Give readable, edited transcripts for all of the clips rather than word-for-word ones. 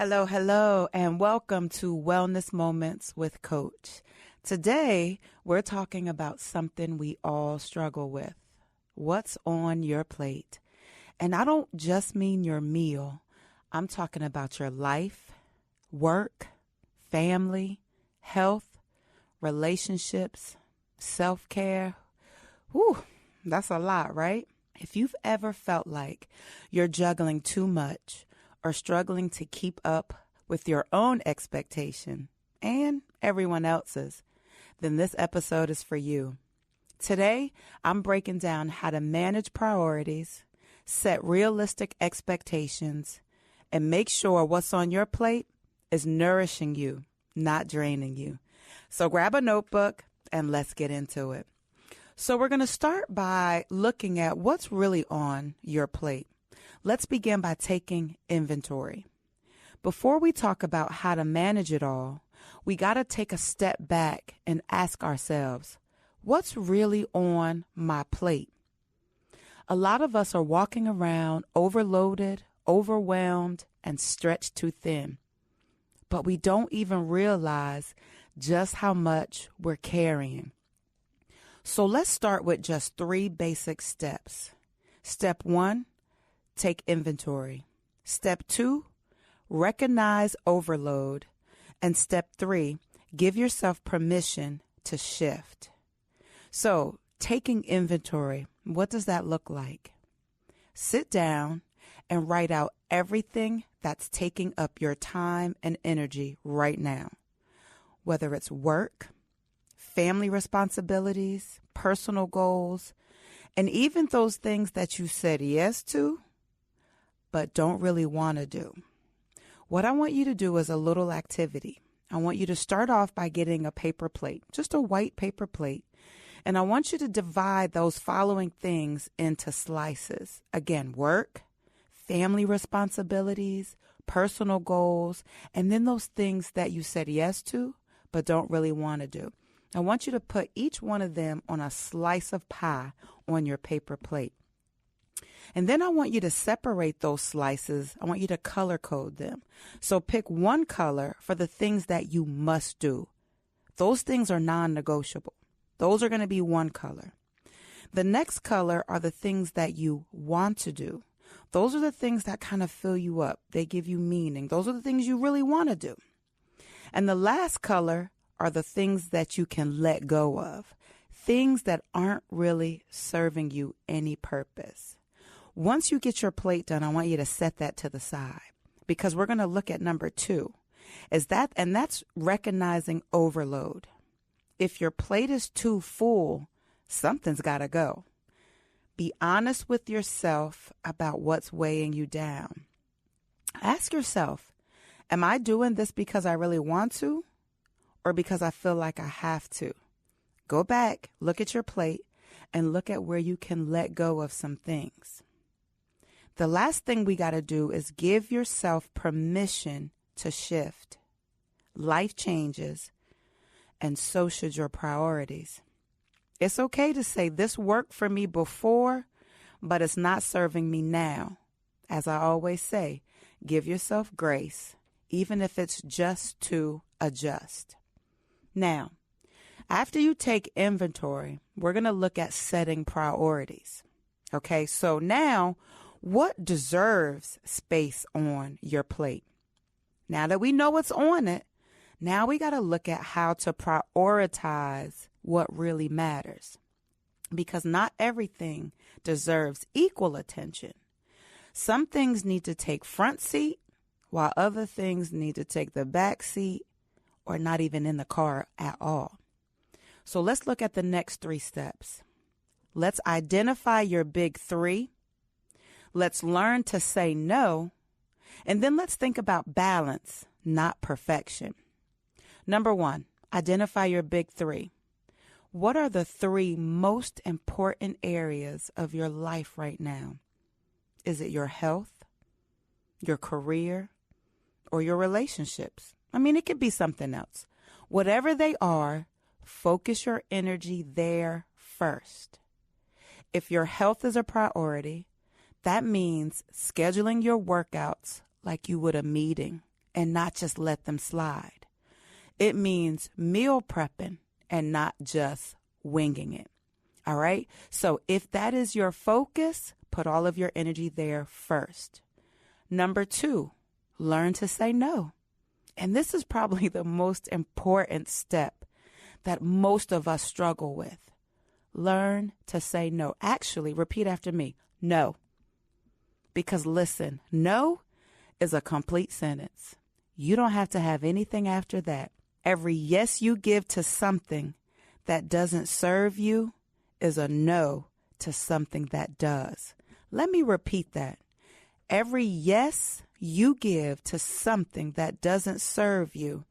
Hello, hello, and welcome to Wellness Moments with Coach. Today, we're talking about something we all struggle with. What's on your plate? And I don't just mean your meal. I'm talking about your life, work, family, health, relationships, self-care. Whew, that's a lot, right? If you've ever felt like you're juggling too much or struggling to keep up with your own expectation and everyone else's, then this episode is for you. Today, I'm breaking down how to manage priorities, set realistic expectations, and make sure what's on your plate is nourishing you, not draining you. So grab a notebook and let's get into it. So we're going to start by looking at what's really on your plate. Let's begin by taking inventory. Before we talk about how to manage it all, we got to take a step back and ask ourselves, what's really on my plate? A lot of us are walking around overloaded, overwhelmed, and stretched too thin. But we don't even realize just how much we're carrying. So let's start with just 3 basic steps. Step 1, take inventory. Step 2, recognize overload. And step 3, give yourself permission to shift. So taking inventory, what does that look like? Sit down and write out everything that's taking up your time and energy right now. Whether it's work, family responsibilities, personal goals, and even those things that you said yes to, but don't really want to do. What I want you to do is a little activity. I want you to start off by getting a paper plate, just a white paper plate. And I want you to divide those following things into slices. Again, work, family responsibilities, personal goals, and then those things that you said yes to, but don't really want to do. I want you to put each one of them on a slice of pie on your paper plate. And then I want you to separate those slices. I want you to color code them. So pick one color for the things that you must do. Those things are non-negotiable. Those are going to be one color. The next color are the things that you want to do. Those are the things that kind of fill you up. They give you meaning. Those are the things you really want to do. And the last color are the things that you can let go of. Things that aren't really serving you any purpose. Once you get your plate done, I want you to set that to the side because we're going to look at number 2. And that's recognizing overload. If your plate is too full, something's got to go. Be honest with yourself about what's weighing you down. Ask yourself, am I doing this because I really want to or because I feel like I have to? Go back, look at your plate, and look at where you can let go of some things. The last thing we got to do is give yourself permission to shift. Life changes, and so should your priorities. It's okay to say this worked for me before, but it's not serving me now. As I always say, give yourself grace, even if it's just to adjust. Now, after you take inventory, we're going to look at setting priorities. Okay, so now, what deserves space on your plate? Now that we know what's on it, now we got to look at how to prioritize what really matters. Because not everything deserves equal attention. Some things need to take front seat, while other things need to take the back seat or not even in the car at all. So let's look at the next 3 steps. Let's identify your big 3. Let's learn to say no. And then let's think about balance, not perfection. Number 1, identify your big 3. What are the 3 most important areas of your life right now? Is it your health, your career, or your relationships? I mean, it could be something else. Whatever they are, focus your energy there first. If your health is a priority, that means scheduling your workouts like you would a meeting and not just let them slide. It means meal prepping and not just winging it. All right? So if that is your focus, put all of your energy there first. Number 2, learn to say no. And this is probably the most important step that most of us struggle with. Learn to say no. Actually, repeat after me. No. Because listen, no is a complete sentence. You don't have to have anything after that. Every yes you give to something that doesn't serve you is a no to something that does. Let me repeat that. Every yes you give to something that doesn't serve you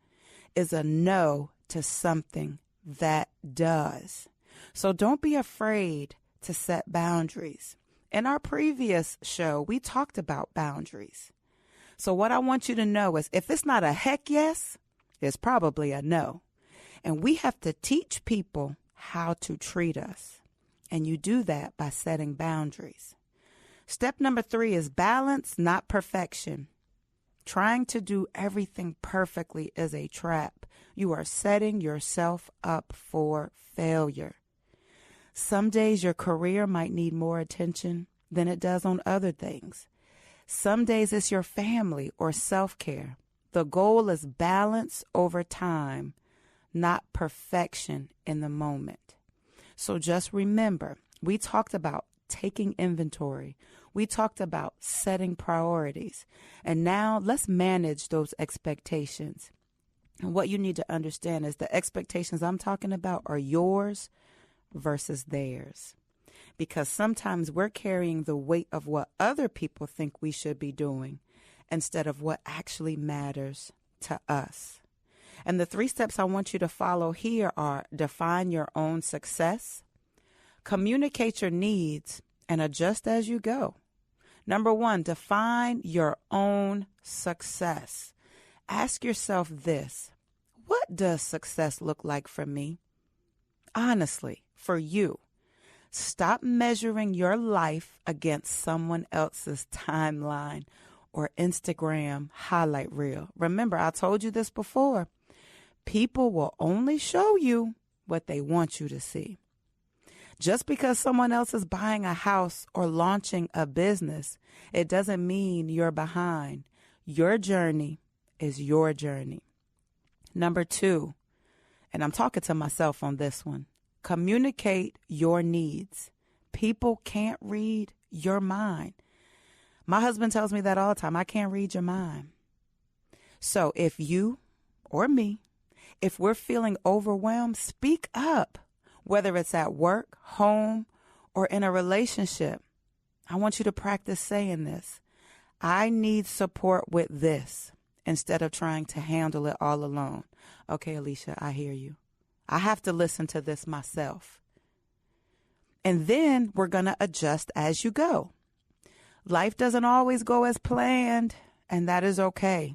is a no to something that does. So don't be afraid to set boundaries. In our previous show, we talked about boundaries. So what I want you to know is if it's not a heck yes, it's probably a no. And we have to teach people how to treat us. And you do that by setting boundaries. Step number 3 is balance, not perfection. Trying to do everything perfectly is a trap. You are setting yourself up for failure. Some days your career might need more attention than it does on other things. Some days it's your family or self-care. The goal is balance over time, not perfection in the moment. So just remember, we talked about taking inventory. We talked about setting priorities. And now let's manage those expectations. And what you need to understand is the expectations I'm talking about are yours versus theirs. Because sometimes we're carrying the weight of what other people think we should be doing instead of what actually matters to us. And the 3 steps I want you to follow here are define your own success, communicate your needs, and adjust as you go. Number 1, define your own success. Ask yourself this: what does success look like for me? Honestly, for you. Stop measuring your life against someone else's timeline or Instagram highlight reel. Remember, I told you this before. People will only show you what they want you to see. Just because someone else is buying a house or launching a business, it doesn't mean you're behind. Your journey is your journey. Number 2, and I'm talking to myself on this one, communicate your needs. People can't read your mind. My husband tells me that all the time. I can't read your mind. So if you or me, if we're feeling overwhelmed, speak up, whether it's at work, home, or in a relationship. I want you to practice saying this: I need support with this, instead of trying to handle it all alone. Okay, Alysia, I hear you. I have to listen to this myself. And then we're going to adjust as you go. Life doesn't always go as planned, and that is okay.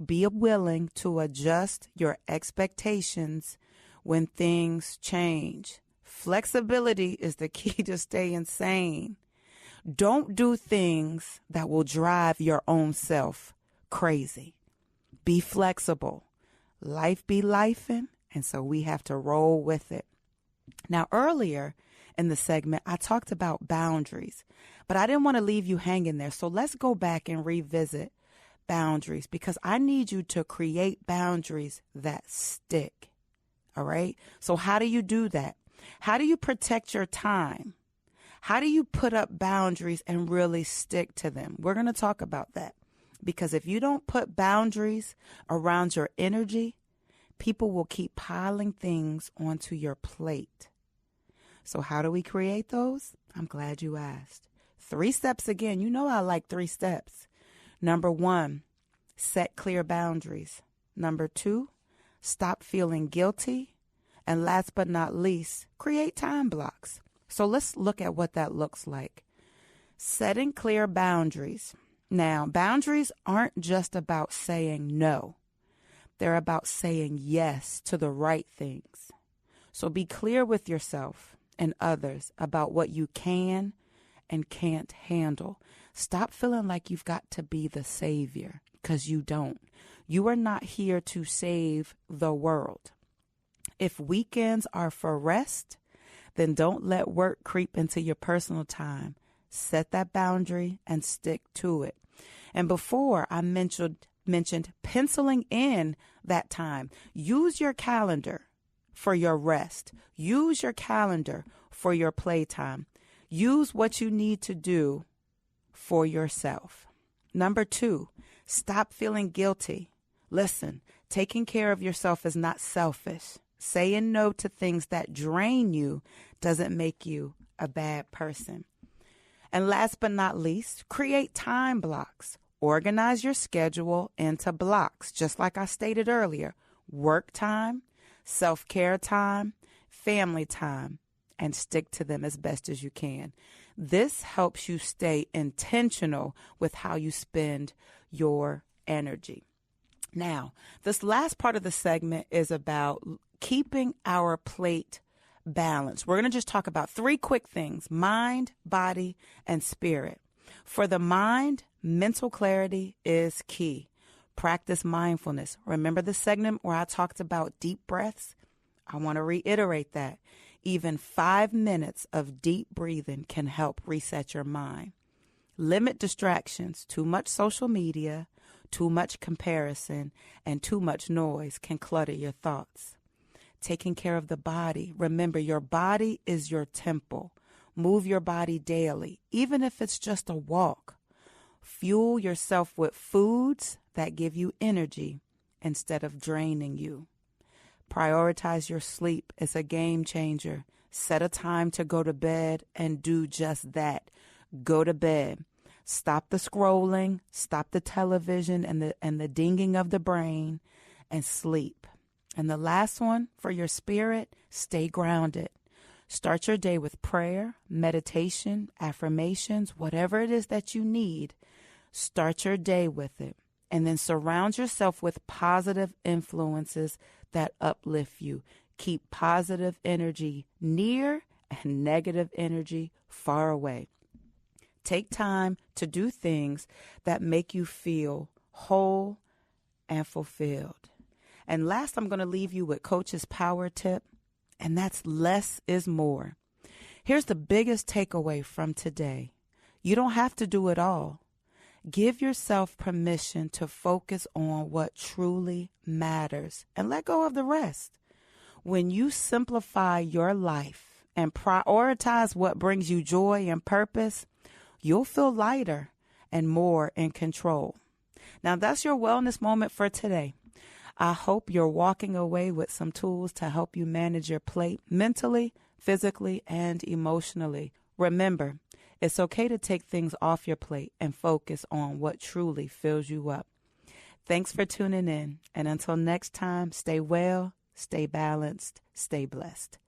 Be willing to adjust your expectations when things change. Flexibility is the key to staying sane. Don't do things that will drive your own self crazy. Be flexible. Life be lifing, and so we have to roll with it. Now, earlier in the segment, I talked about boundaries, but I didn't want to leave you hanging there. So let's go back and revisit boundaries, because I need you to create boundaries that stick. All right. So how do you do that? How do you protect your time? How do you put up boundaries and really stick to them? We're going to talk about that, because if you don't put boundaries around your energy, people will keep piling things onto your plate. So how do we create those? I'm glad you asked. 3 steps again. You know I like 3 steps. Number 1, set clear boundaries. Number 2, stop feeling guilty. And last but not least, create time blocks. So let's look at what that looks like. Setting clear boundaries. Now, boundaries aren't just about saying no. They're about saying yes to the right things. So be clear with yourself and others about what you can and can't handle. Stop feeling like you've got to be the savior. because you don't. You are not here to save the world. If weekends are for rest, then don't let work creep into your personal time. Set that boundary and stick to it. And before I mentioned penciling in that time. Use your calendar for your rest. Use your calendar for your playtime. Use what you need to do for yourself. Number 2, stop feeling guilty. Listen, taking care of yourself is not selfish. Saying no to things that drain you doesn't make you a bad person. And last but not least, create time blocks. Organize your schedule into blocks, just like I stated earlier. Work time, self-care time, family time, and stick to them as best as you can. This helps you stay intentional with how you spend your energy. Now, this last part of the segment is about keeping our plate balanced. We're going to just talk about 3 quick things: mind, body, and spirit. For the mind, mental clarity is key. Practice mindfulness. Remember the segment where I talked about deep breaths? I want to reiterate that. Even 5 minutes of deep breathing can help reset your mind. Limit distractions. Too much social media, too much comparison, and too much noise can clutter your thoughts. Taking care of the body. Remember, your body is your temple. Move your body daily, even if it's just a walk. Fuel yourself with foods that give you energy instead of draining you. Prioritize your sleep. It's a game changer. Set a time to go to bed and do just that. Go to bed. Stop the scrolling, stop the television and the dinging of the brain, and sleep. And the last one, for your spirit, stay grounded. Start your day with prayer, meditation, affirmations, whatever it is that you need. Start your day with it. And then surround yourself with positive influences that uplift you. Keep positive energy near and negative energy far away. Take time to do things that make you feel whole and fulfilled. And last, I'm going to leave you with Coach's power tip, and that's less is more. Here's the biggest takeaway from today. You don't have to do it all. Give yourself permission to focus on what truly matters and let go of the rest. When you simplify your life and prioritize what brings you joy and purpose, you'll feel lighter and more in control. Now, that's your wellness moment for today. I hope you're walking away with some tools to help you manage your plate mentally, physically, and emotionally. Remember, it's okay to take things off your plate and focus on what truly fills you up. Thanks for tuning in. And until next time, stay well, stay balanced, stay blessed.